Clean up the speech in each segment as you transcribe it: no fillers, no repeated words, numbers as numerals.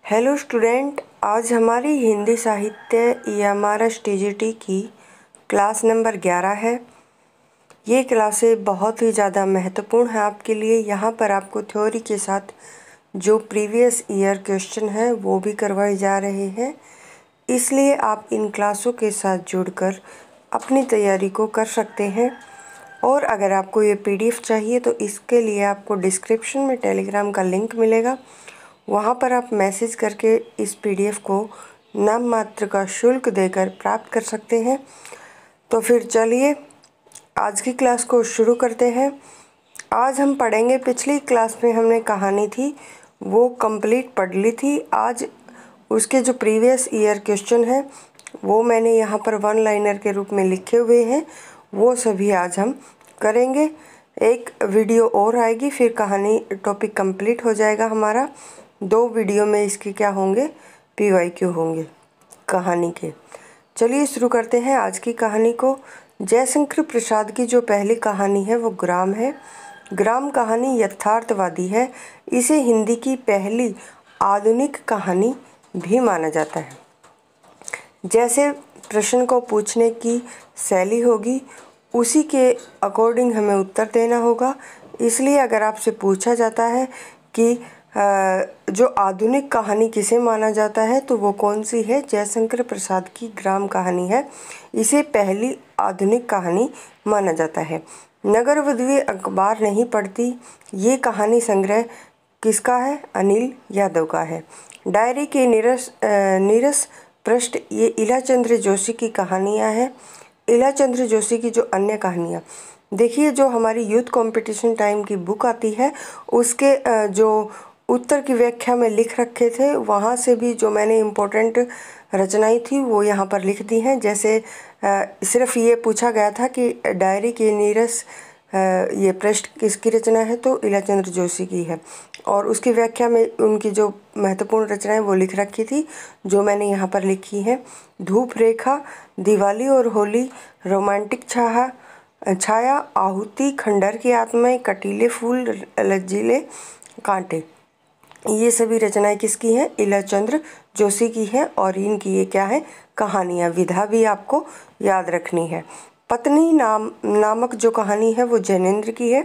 Hello student, आज हमारी हिंदी साहित्य EMRS TGT की क्लास नंबर 11 है। ये क्लासें बहुत ही ज़्यादा महत्वपूर्ण है आपके लिए। यहाँ पर आपको थ्योरी के साथ जो प्रीवियस ईयर क्वेश्चन है वो भी करवाए जा रहे हैं, इसलिए आप इन क्लासों के साथ जुड़कर अपनी तैयारी को कर सकते हैं। और अगर आपको ये PDF चाहिए तो इसके लिए आपको डिस्क्रिप्शन में टेलीग्राम का लिंक मिलेगा, वहाँ पर आप मैसेज करके इस PDF को नाम मात्र का शुल्क देकर प्राप्त कर सकते हैं। तो फिर चलिए आज की क्लास को शुरू करते हैं। आज हम पढ़ेंगे, पिछली क्लास में हमने कहानी थी वो कंप्लीट पढ़ ली थी। आज उसके जो प्रीवियस ईयर क्वेश्चन है वो मैंने यहाँ पर वन लाइनर के रूप में लिखे हुए हैं, वो सभी आज हम करेंगे। एक वीडियो और आएगी, फिर कहानी टॉपिक कंप्लीट हो जाएगा हमारा। 2 वीडियो में इसके क्या होंगे, PYQ होंगे कहानी के। चलिए शुरू करते हैं आज की कहानी को। जयशंकर प्रसाद की जो पहली कहानी है वो ग्राम है। ग्राम कहानी यथार्थवादी है। इसे हिंदी की पहली आधुनिक कहानी भी माना जाता है। जैसे प्रश्न को पूछने की शैली होगी उसी के अकॉर्डिंग हमें उत्तर देना होगा। इसलिए अगर आपसे पूछा जाता है कि जो आधुनिक कहानी किसे माना जाता है तो वो कौन सी है, जयशंकर प्रसाद की ग्राम कहानी है। इसे पहली आधुनिक कहानी माना जाता है। नगरवधवी अखबार नहीं पढ़ती, ये कहानी संग्रह किसका है, अनिल यादव का है। डायरी के नीरस पृष्ठ, ये इलाचंद्र जोशी की कहानियाँ हैं। इलाचंद्र जोशी की जो अन्य कहानियाँ देखिए, जो हमारी यूथ कंपटीशन टाइम की बुक आती है उसके जो उत्तर की व्याख्या में लिख रखे थे, वहाँ से भी जो मैंने इम्पोर्टेंट रचनाएं थी वो यहाँ पर लिख दी हैं। जैसे सिर्फ ये पूछा गया था कि डायरी के नीरस ये पृष्ठ किसकी रचना है, तो इलाचंद्र जोशी की है। और उसकी व्याख्या में उनकी जो महत्वपूर्ण रचनाएं वो लिख रखी थी, जो मैंने यहाँ पर लिखी है। धूप रेखा, दिवाली और होली, रोमांटिक छाया, आहुति, खंडहर की आत्माएं, कटीले फूल, लज्जीले कांटे, ये सभी रचनाएं किसकी हैं, इलाचंद्र जोशी की है। और इनकी ये क्या है, कहानियाँ। विधा भी आपको याद रखनी है। पत्नी नामक जो कहानी है वो जैनेन्द्र की है,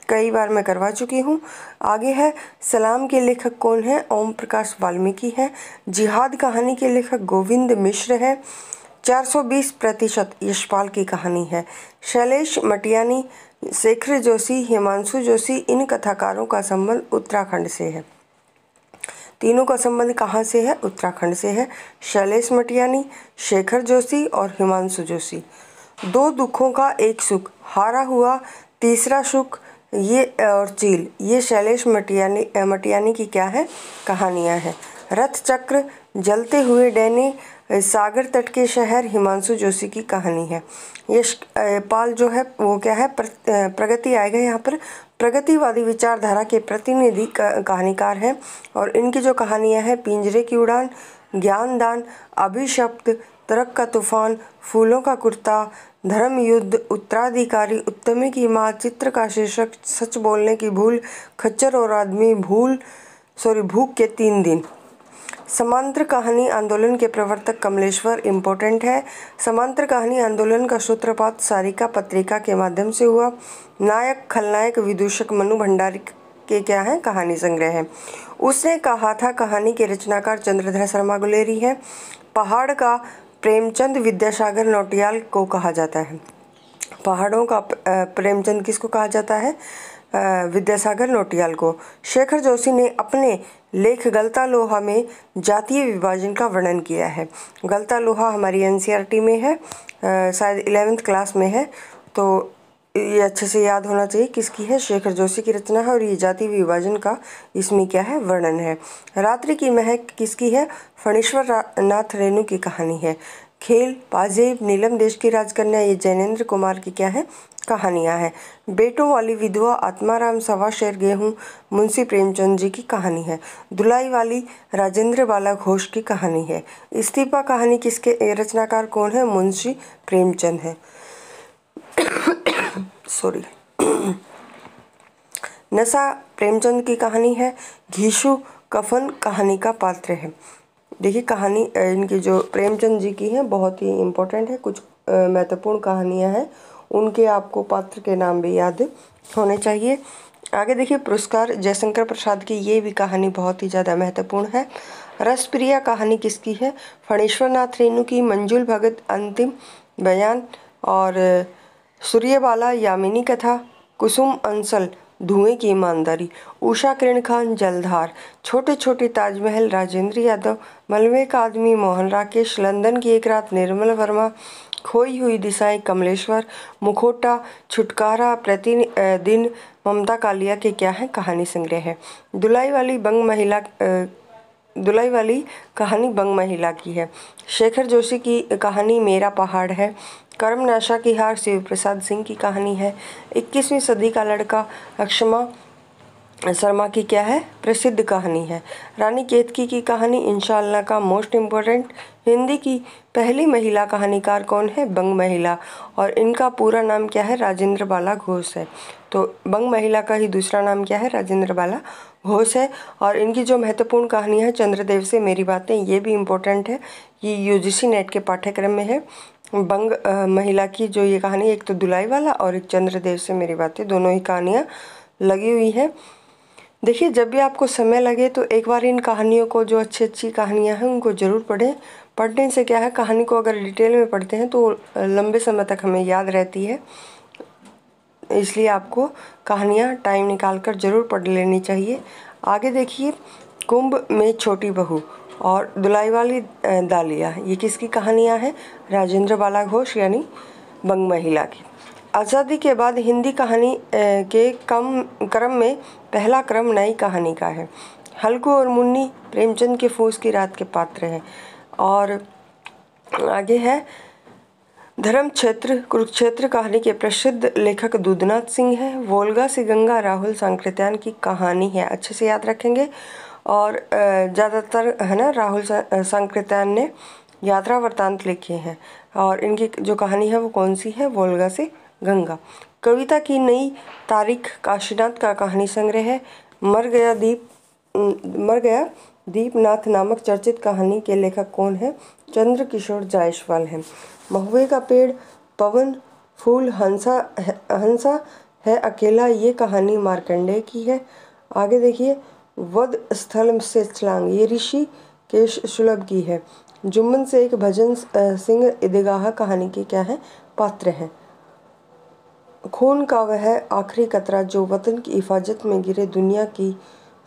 कई बार मैं करवा चुकी हूँ। आगे है सलाम के लेखक कौन है, ओम प्रकाश वाल्मीकि है। जिहाद कहानी के लेखक गोविंद मिश्र है। 420% यशपाल की कहानी है। शैलेश मटियानी, शेखर जोशी, हिमांशु जोशी, इन कथाकारों का संबंध उत्तराखंड से है। तीनों का संबंध कहाँ से है, उत्तराखंड से है। शैलेश मटियानी, शेखर जोशी और हिमांशु जोशी। 2 दुखों का एक सुख, हारा हुआ तीसरा सुख, ये और चील, ये शैलेश मटियानी की क्या है, कहानियाँ हैं। रथ चक्र, जलते हुए डैने, सागर तट के शहर, हिमांशु जोशी की कहानी है। यशपाल जो है वो क्या है, प्रगति आएगा यहाँ पर। प्रगतिवादी विचारधारा के प्रतिनिधि कहानीकार हैं। और इनकी जो कहानियाँ हैं, पिंजरे की उड़ान, ज्ञानदान, अभिशप्त, तरक का तूफान, फूलों का कुर्ता, धर्म युद्ध, उत्तराधिकारी, उत्तमी की माँ, चित्र का शीर्षक, सच बोलने की भूल, खच्चर और आदमी, भूख के 3 दिन। समांतर कहानी आंदोलन के प्रवर्तक कमलेश्वर इम्पोर्टेंट है। समांतर कहानी आंदोलन का सूत्रपात सारिका पत्रिका के माध्यम से हुआ। नायक खलनायक विदूषक मनु भंडारी के क्या है, कहानी संग्रह है। उसने कहा था कहानी के रचनाकार चंद्रधर शर्मा गुलेरी है। पहाड़ का प्रेमचंद विद्यासागर नौटियाल को कहा जाता है। पहाड़ों का प्रेमचंद किसको कहा जाता है, विद्यासागर नौटियाल को। शेखर जोशी ने अपने लेख गलता लोहा में जातीय विभाजन का वर्णन किया है। गलता लोहा हमारी NCERT में है, शायद 11th क्लास में है, तो ये अच्छे से याद होना चाहिए किसकी है, शेखर जोशी की रचना है। और ये जातीय विभाजन का इसमें क्या है, वर्णन है। रात्रि की महक किसकी है, फणीश्वर नाथ रेणु की कहानी है। खेल, पाजेब, नीलम देश की राजकन्या, ये जैनेन्द्र कुमार की क्या है, कहानियाँ हैं। बेटों वाली विधवा, आत्माराम, सवा शेर गेहूँ, मुंशी प्रेमचंद जी की कहानी है। धुलाई वाली, राजेंद्र बाला घोष की कहानी है। इस्तीफा कहानी किसके रचनाकार कौन है, मुंशी प्रेमचंद है। सॉरी। नशा प्रेमचंद की कहानी है। घीशु कफन कहानी का पात्र है। देखिए कहानी इनकी जो प्रेमचंद जी की है बहुत ही इम्पोर्टेंट है। कुछ महत्वपूर्ण कहानियाँ हैं, उनके आपको पात्र के नाम भी याद होने चाहिए। आगे देखिए पुरस्कार जयशंकर प्रसाद की, ये भी कहानी बहुत ही ज़्यादा महत्वपूर्ण है। रसप्रिया कहानी किसकी है? फणीश्वर नाथ रेणु की। मंजुल भगत अंतिम बयान और सूर्यबाला यामिनी कथा। कुसुम अंसल धुएं की ईमानदारी। उषा किरण खान जलधार। छोटे छोटे ताजमहल राजेंद्र यादव। मलबे का आदमी मोहन राकेश। लंदन की एक रात निर्मल वर्मा। खोई हुई दिशाएं कमलेश्वर। मुखौटा छुटकारा प्रतिदिन ममता कालिया के क्या है कहानी संग्रह है। दुलाई वाली कहानी बंग महिला की है। शेखर जोशी की कहानी मेरा पहाड़ है। कर्मनाशा की हार शिव प्रसाद सिंह की कहानी है। 21वीं सदी का लड़का अक्षमा शर्मा की क्या है प्रसिद्ध कहानी है। रानी केतकी की कहानी इंशाअल्लाह का मोस्ट इम्पोर्टेंट। हिंदी की पहली महिला कहानीकार कौन है? बंग महिला, और इनका पूरा नाम क्या है? राजेंद्र बाला घोष है। तो बंग महिला का ही दूसरा नाम क्या है? राजेंद्र बाला घोष है। और इनकी जो महत्वपूर्ण कहानी है चंद्रदेव से मेरी बातें, ये भी इम्पोर्टेंट है, ये यूजीसी नेट के पाठ्यक्रम में है। बंग महिला की जो ये कहानी, एक तो दुलाई वाला और एक चंद्रदेव से मेरी बातें, दोनों ही कहानियाँ लगी हुई हैं। देखिए जब भी आपको समय लगे तो एक बार इन कहानियों को, जो अच्छी अच्छी कहानियाँ हैं उनको ज़रूर पढ़ें। पढ़ने से क्या है, कहानी को अगर डिटेल में पढ़ते हैं तो लंबे समय तक हमें याद रहती है, इसलिए आपको कहानियाँ टाइम निकाल कर ज़रूर पढ़ लेनी चाहिए। आगे देखिए कुंभ में छोटी बहू और दुलाई वाली दालिया, ये किसकी कहानियाँ हैं? राजेंद्र बाला घोष यानी बंग महिला की। आज़ादी के बाद हिंदी कहानी के क्रम में पहला क्रम नई कहानी का है। हल्कू और मुन्नी प्रेमचंद के फूस की रात के पात्र हैं। और आगे है धर्मक्षेत्र कुरुक्षेत्र कहानी के प्रसिद्ध लेखक दूधनाथ सिंह हैं। वोल्गा से गंगा राहुल सांकृत्यायन की कहानी है, अच्छे से याद रखेंगे। और ज़्यादातर है ना राहुल सांकृत्यायन ने यात्रा वृत्तांत लिखे हैं, और इनकी जो कहानी है वो कौन सी है? वोल्गा से गंगा। कविता की नई तारीख काशीनाथ का कहानी संग्रह है। मर गया दीपनाथ नामक चर्चित कहानी के लेखक कौन है? चंद्र किशोर जायसवाल हैं। महुए का पेड़, पवन फूल, हंसा है अकेला, ये कहानी मार्कंडेय की है। आगे देखिए वध स्थल से छलांग, ये ऋषि केश सुलभ की है। जुम्मन से एक भजन सिंह ईदगाह कहानी के क्या है पात्र हैं। खून का वह आखिरी कतरा जो वतन की हिफाजत में गिरे दुनिया की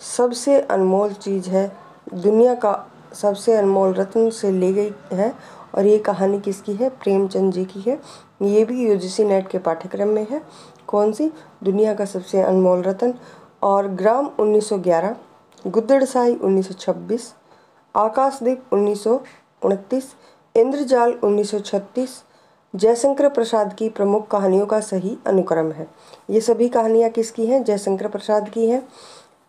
सबसे अनमोल चीज़ है, दुनिया का सबसे अनमोल रत्न से ली गई है। और ये कहानी किसकी है? प्रेमचंद जी की है। ये भी यूजीसी नेट के पाठ्यक्रम में है। कौन सी? दुनिया का सबसे अनमोल रत्न। और ग्राम 1911, गुद्दड़साई 1926, आकाशदीप 1929, इंद्रजाल 1936 जयशंकर प्रसाद की प्रमुख कहानियों का सही अनुक्रम है। ये सभी कहानियाँ किसकी हैं? जयशंकर प्रसाद की हैं।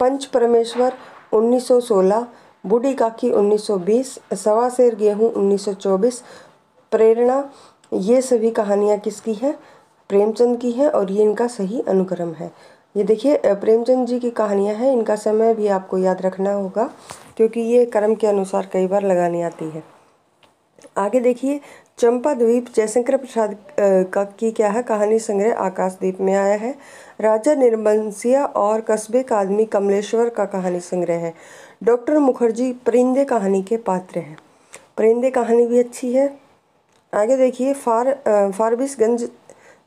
पंच परमेश्वर 1916, बूढ़ी काकी 1920, सवा सेर गेहूँ 1924, प्रेरणा, ये सभी कहानियाँ किसकी हैं? प्रेमचंद की हैं, और ये इनका सही अनुक्रम है। ये देखिए प्रेमचंद जी की कहानियाँ हैं, इनका समय भी आपको याद रखना होगा क्योंकि ये क्रम के अनुसार कई बार लगानी आती है। आगे देखिए चंपा द्वीप जयशंकर प्रसाद की क्या है कहानी संग्रह आकाशदीप में आया है। राजा निर्बंसिया और कस्बे का आदमी कमलेश्वर का कहानी संग्रह है। डॉक्टर मुखर्जी परिंदे कहानी के पात्र हैं। परिंदे कहानी भी अच्छी है। आगे देखिए फारबिसगंज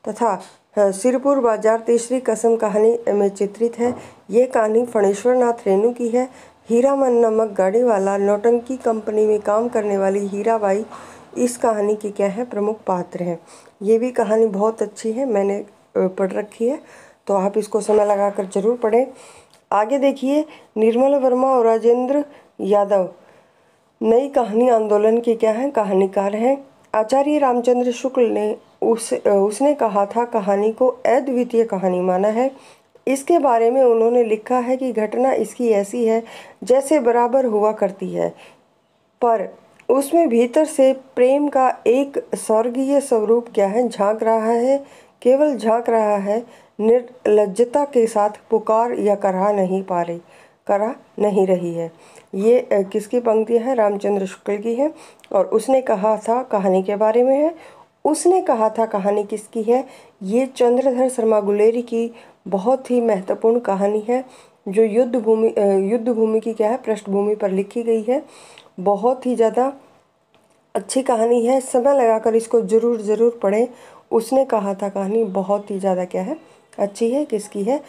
तथा सिरपुर बाजार तीसरी कसम कहानी में चित्रित है। ये कहानी फणीश्वर नाथ रेणु की है। हीरामन नामक गाड़ी वाला नौटंकी कंपनी में काम करने वाली हीराबाई इस कहानी की क्या है प्रमुख पात्र हैं। ये भी कहानी बहुत अच्छी है, मैंने पढ़ रखी है, तो आप इसको समय लगाकर जरूर पढ़ें। आगे देखिए निर्मल वर्मा और राजेंद्र यादव नई कहानी आंदोलन के क्या हैं कहानीकार हैं। आचार्य रामचंद्र शुक्ल ने उसने कहा था कहानी को अद्वितीय कहानी माना है। इसके बारे में उन्होंने लिखा है कि घटना इसकी ऐसी है जैसे बराबर हुआ करती है, पर उसमें भीतर से प्रेम का एक स्वर्गीय स्वरूप क्या है झांक रहा है, केवल झांक रहा है, निर्लज्जता के साथ पुकार या करहा नहीं पा रही। करा नहीं रही है। ये किसकी पंक्तियाँ हैं? रामचंद्र शुक्ल की है। और उसने कहा था कहानी के बारे में है। उसने कहा था कहानी किसकी है? ये चंद्रधर शर्मा गुलेरी की बहुत ही महत्वपूर्ण कहानी है, जो युद्ध भूमि की क्या है, पृष्ठभूमि पर लिखी गई है। बहुत ही ज़्यादा अच्छी कहानी है, समय लगाकर इसको ज़रूर पढ़ें। उसने कहा था कहानी बहुत ही ज़्यादा क्या है, अच्छी है। किसकी है?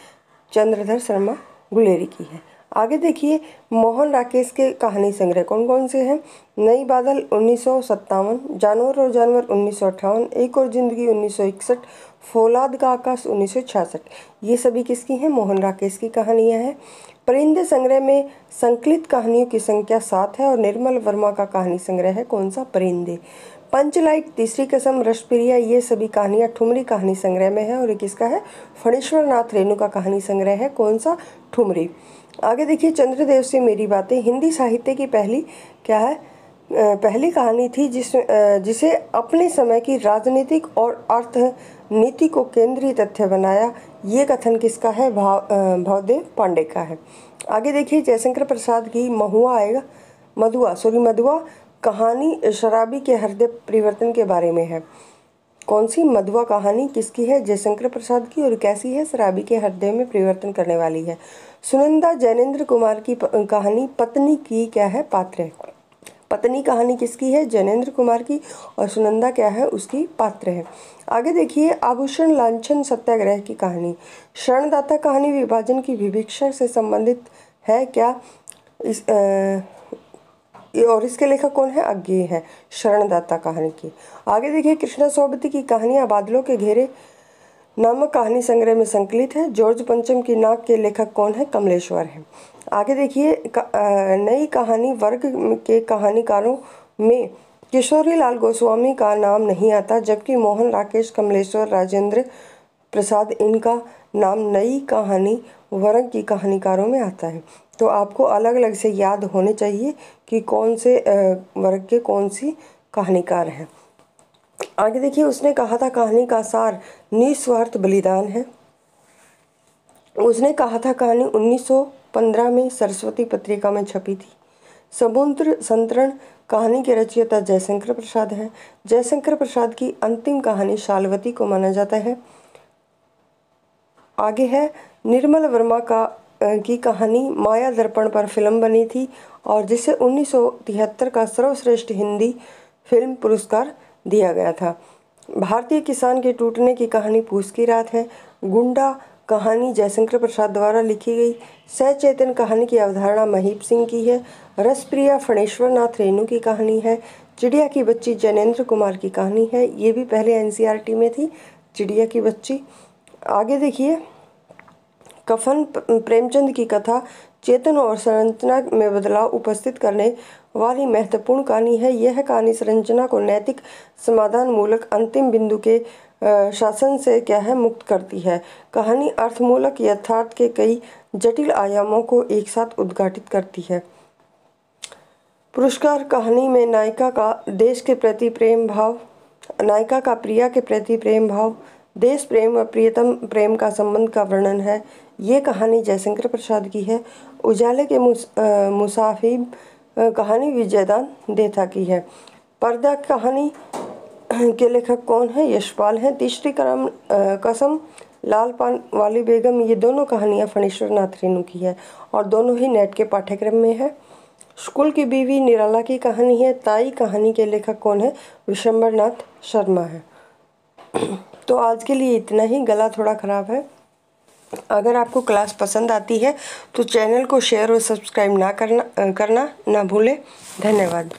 चंद्रधर शर्मा गुलेरी की है। आगे देखिए, मोहन राकेश के कहानी संग्रह कौन कौन से हैं? नई बादल 1957, जानवर और जानवर 1958, एक और जिंदगी 1961, फौलाद का आकाश 1966। ये सभी किसकी हैं? मोहन राकेश की कहानियाँ हैं। परिंदे संग्रह में संकलित कहानियों की संख्या 7 है और निर्मल वर्मा का कहानी संग्रह है कौन सा? परिंदे। पंचलाइट, तीसरी कसम, रसप्रिया, ये सभी कहानियाँ ठुमरी कहानी संग्रह में है। और ये किसका है? फणीश्वर नाथ रेणु का कहानी संग्रह है कौन सा? ठुमरी। आगे देखिए, चंद्रदेव से मेरी बातें हिंदी साहित्य की पहली क्या है, पहली कहानी थी जिसे अपने समय की राजनीतिक और अर्थ नीति को केंद्रीय तथ्य बनाया। ये कथन किसका है? भवदेव पांडे का है। आगे देखिए, जयशंकर प्रसाद की मधुआ कहानी शराबी के हृदय परिवर्तन के बारे में है। कौन सी? मधुआ कहानी किसकी है? जयशंकर प्रसाद की। और कैसी है? शराबी के हृदय में परिवर्तन करने वाली है। सुनंदा जैनेन्द्र कुमार की कहानी पत्नी की क्या है? पात्र है। पत्नी कहानी किसकी है? जैनेन्द्र कुमार की। और सुनंदा क्या है? उसकी पात्र है। आगे देखिए, आभूषण लांछन सत्याग्रह की कहानी। शरणदाता कहानी विभाजन की विभिक्षा से संबंधित है क्या? और इसके लेखक कौन है? अज्ञेय है, शरणदाता कहानी की। आगे देखिए, कृष्णा सोबती की कहानियाँ बादलों के घेरे नामक कहानी संग्रह में संकलित है। जॉर्ज पंचम की नाक के लेखक कौन है? कमलेश्वर है। आगे देखिए, नई कहानी वर्ग के कहानीकारों में किशोरी लाल गोस्वामी का नाम नहीं आता, जबकि मोहन राकेश, कमलेश्वर, राजेंद्र प्रसाद, इनका नाम नई कहानी वर्ग की कहानीकारों में आता है। तो आपको अलग अलग से याद होने चाहिए कि कौन से वर्ग के कौन सी कहानीकार हैं। आगे देखिए, उसने कहा था कहानी का सार निस्वार्थ बलिदान है। उसने कहा था कहानी 1915 में सरस्वती पत्रिका में छपी थी। समुद्र संतरण कहानी के रचयिता जयशंकर प्रसाद है। जयशंकर प्रसाद की अंतिम कहानी शालवती को माना जाता है। आगे है, निर्मल वर्मा की कहानी माया दर्पण पर फिल्म बनी थी और जिसे 1973 का सर्वश्रेष्ठ हिंदी फिल्म पुरस्कार दिया गया था। भारतीय किसान के टूटने की कहानी पूस की रात है। गुंडा कहानी जयशंकर प्रसाद द्वारा लिखी गई। सचेतन कहानी की अवधारणा महीप सिंह की है। रसप्रिया फणीश्वर नाथ रेणु की कहानी है। चिड़िया की बच्ची जैनेन्द्र कुमार की कहानी है। ये भी पहले एनसीईआरटी में थी, चिड़िया की बच्ची। आगे देखिए, कफन प्रेमचंद की कथा चेतन और संरचना में बदलाव उपस्थित करने वाली महत्वपूर्ण कहानी है। यह कहानी संरचना को नैतिक समाधान मूलक अंतिम बिंदु के शासन से क्या है, मुक्त करती है। कहानी अर्थमूलक यथार्थ के कई जटिल आयामों को एक साथ उद्घाटित करती है। पुरस्कार कहानी में नायिका का देश के प्रति प्रेम भाव, नायिका का प्रिया के प्रति प्रेम भाव, देश प्रेम व प्रियतम प्रेम का संबंध का वर्णन है। ये कहानी जयशंकर प्रसाद की है। उजाले के मुसाफिर कहानी विजयदान देथा की है। पर्दा कहानी के लेखक कौन है? यशपाल हैं। तीसरी कसम, लाल पान वाली बेगम, ये दोनों कहानियाँ फणीश्वर नाथ रेणु की है और दोनों ही नेट के पाठ्यक्रम में है। स्कूल की बीवी निराला की कहानी है। ताई कहानी के लेखक कौन है? विशंबर नाथ शर्मा है। तो आज के लिए इतना ही। गला थोड़ा ख़राब है। अगर आपको क्लास पसंद आती है तो चैनल को शेयर और सब्सक्राइब करना ना भूलें। धन्यवाद।